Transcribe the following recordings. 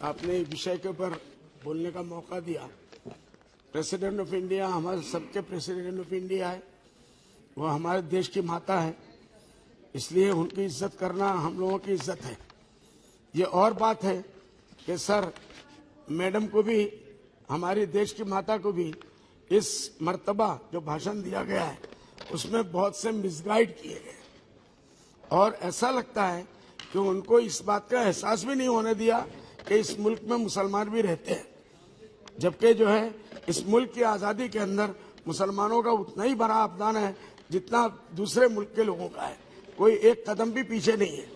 आपने इस विषय के ऊपर बोलने का मौका दिया। प्रेसिडेंट ऑफ इंडिया हमारे सबके प्रेसिडेंट ऑफ इंडिया है, वो हमारे देश की माता है, इसलिए उनकी इज्जत करना हम लोगों की इज्जत है। ये और बात है कि सर मैडम को भी, हमारे देश की माता को भी इस मर्तबा जो भाषण दिया गया है उसमें बहुत से मिसगाइड किए गए और ऐसा लगता है कि उनको इस बात का एहसास भी नहीं होने दिया कि इस मुल्क में मुसलमान भी रहते हैं, जबकि जो है इस मुल्क की आज़ादी के अंदर मुसलमानों का उतना ही बड़ा अपमान है जितना दूसरे मुल्क के लोगों का है। कोई एक कदम भी पीछे नहीं है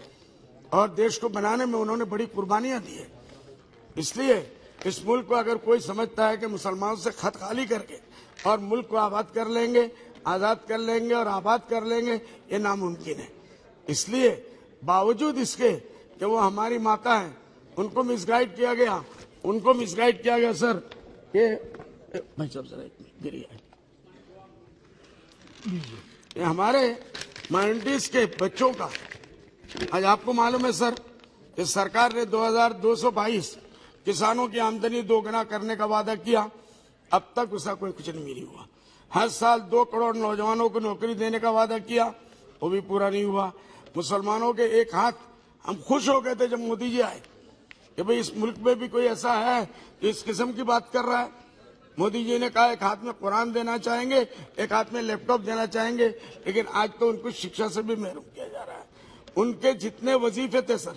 और देश को बनाने में उन्होंने बड़ी कुर्बानियां दी है। इसलिए इस मुल्क को अगर कोई समझता है कि मुसलमानों से खत खाली करके और मुल्क को आबाद कर लेंगे, आज़ाद कर लेंगे और आबाद कर लेंगे, ये नामुमकिन है। इसलिए बावजूद इसके कि वो हमारी माता है, उनको मिसगाइड किया गया, सर कि भाई साहब जरा एक मिनट गिरी है, ये हमारे माइनॉरिटीज के बच्चों का। आज आपको मालूम है सर कि सरकार ने 2222 किसानों की आमदनी दोगुना करने का वादा किया, अब तक उसका कोई कुछ नहीं हुआ। हर साल 2 करोड़ नौजवानों को नौकरी देने का वादा किया, वो भी पूरा नहीं हुआ। मुसलमानों के एक हाथ, हम खुश हो गए थे जब मोदी जी आए कि भाई इस मुल्क में भी कोई ऐसा है कि इस किस्म की बात कर रहा है। मोदी जी ने कहा एक हाथ में कुरान देना चाहेंगे, एक हाथ में लैपटॉप देना चाहेंगे, लेकिन आज तो उनको शिक्षा से भी महरूम किया जा रहा है। उनके जितने वजीफे थे सर,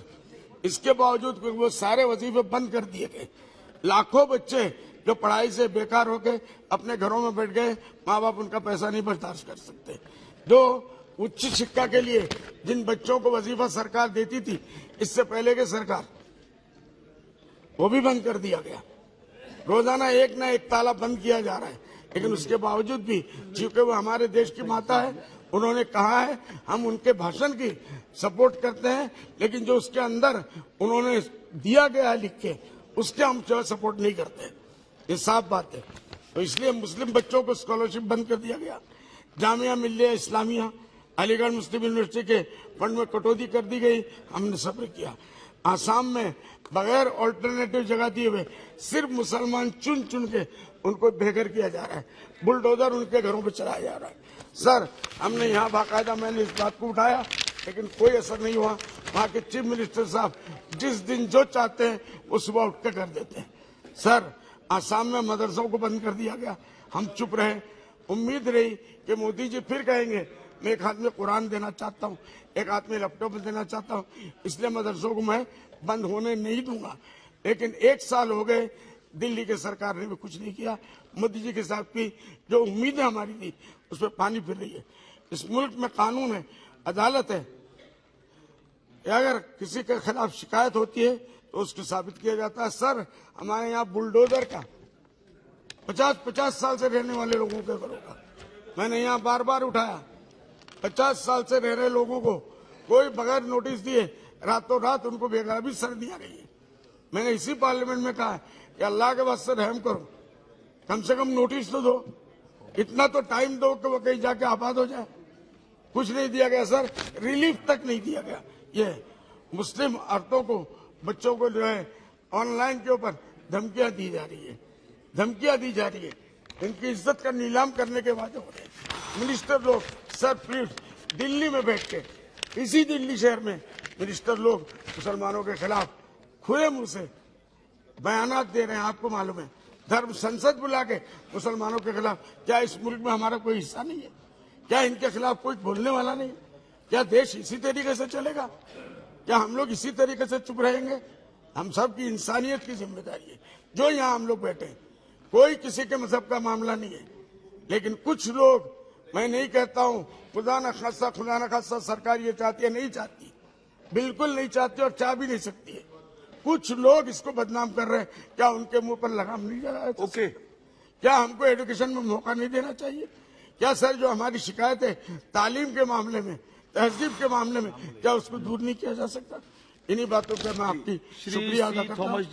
इसके बावजूद वो सारे वजीफे बंद कर दिए गए। लाखों बच्चे जो पढ़ाई से बेकार होकर अपने घरों में बैठ गए, माँ बाप उनका पैसा नहीं बर्दाश्त कर सकते। जो उच्च शिक्षा के लिए जिन बच्चों को वजीफा सरकार देती थी इससे पहले के सरकार, वो भी बंद कर दिया गया। रोजाना एक ना एक ताला बंद किया जा रहा है, लेकिन उसके बावजूद भी चूंकि वो हमारे देश की माता है, उन्होंने कहा है हम उनके भाषण की सपोर्ट करते हैं, लेकिन जो उसके अंदर उन्होंने दिया गया है लिख के, उसके हम जो सपोर्ट नहीं करते। ये साफ बात है। तो इसलिए मुस्लिम बच्चों को स्कॉलरशिप बंद कर दिया गया। जामिया मिल्लिया इस्लामिया, अलीगढ़ मुस्लिम यूनिवर्सिटी के फंड में कटौती कर दी गई, हमने सब्र किया। आसाम में बगैर ऑल्टरनेटिव जगह दिए हुए सिर्फ मुसलमान चुन चुन के उनको बेघर किया जा रहा है, बुलडोजर उनके घरों पे चलाया जा रहा है। सर हमने यहाँ बाकायदा, मैंने इस बात को उठाया, लेकिन कोई असर नहीं हुआ। वहाँ के चीफ मिनिस्टर साहब जिस दिन जो चाहते हैं वो सुबह उठ के कर देते हैं। सर आसाम में मदरसों को बंद कर दिया गया, हम चुप रहे। उम्मीद रही कि मोदी जी फिर कहेंगे मैं एक हाथ में कुरान देना चाहता हूँ, एक हाथ में लैपटॉप देना चाहता हूँ, इसलिए मदरसों को मैं बंद होने नहीं दूंगा। लेकिन 1 साल हो गए, दिल्ली के सरकार ने भी कुछ नहीं किया। मोदी जी के साथ की जो उम्मीदें हमारी थी उस पर पानी फिर रही है। इस मुल्क में कानून है, अदालत है, अगर किसी के खिलाफ शिकायत होती है तो उसको साबित किया जाता है। सर हमारे यहाँ बुलडोजर का 50 साल से रहने वाले लोगों के घरों का मैंने यहाँ बार बार उठाया। 50 साल से रह रहे लोगों को कोई बगैर नोटिस दिए रातों रात उनको बेघर भी सर दिया गई है। मैंने इसी पार्लियामेंट में कहा कि अल्लाह के वास्ते रहम करो, कम से कम नोटिस तो दो, इतना तो टाइम दो कि वो कहीं जाके आबाद हो जाए। कुछ नहीं दिया गया सर, रिलीफ तक नहीं दिया गया। ये मुस्लिम औरतों को, बच्चों को जो है ऑनलाइन के ऊपर धमकियां दी जा रही है, इनकी इज्जत का नीलाम करने के वादे हो रहे हैं। मिनिस्टर लोग सर प्लीज दिल्ली में बैठ के, इसी दिल्ली शहर में मिनिस्टर लोग मुसलमानों के खिलाफ खुले मुंह से बयानात दे रहे हैं। आपको मालूम है धर्म संसद बुला के मुसलमानों के खिलाफ, क्या इस मुल्क में हमारा कोई हिस्सा नहीं है? क्या इनके खिलाफ कोई बोलने वाला नहीं? क्या देश इसी तरीके से चलेगा? क्या हम लोग इसी तरीके से चुप रहेंगे? हम सब की इंसानियत की जिम्मेदारी है। जो यहाँ हम लोग बैठे हैं, कोई किसी के मजहब का मामला नहीं है, लेकिन कुछ लोग, मैं नहीं कहता हूँ खुदा न खासा सरकार ये चाहती है, नहीं चाहती, बिल्कुल नहीं चाहती और चाह भी नहीं सकती है। कुछ लोग इसको बदनाम कर रहे हैं। क्या उनके मुंह पर लगाम नहीं जा रहा है? ओके, क्या हमको एजुकेशन में मौका नहीं देना चाहिए? क्या सर जो हमारी शिकायत है तालीम के मामले में, तहजीब के मामले में, क्या उसको दूर नहीं किया जा सकता? इन्हीं बातों पर मैं आपकी शुक्रिया अदा करता हूँ।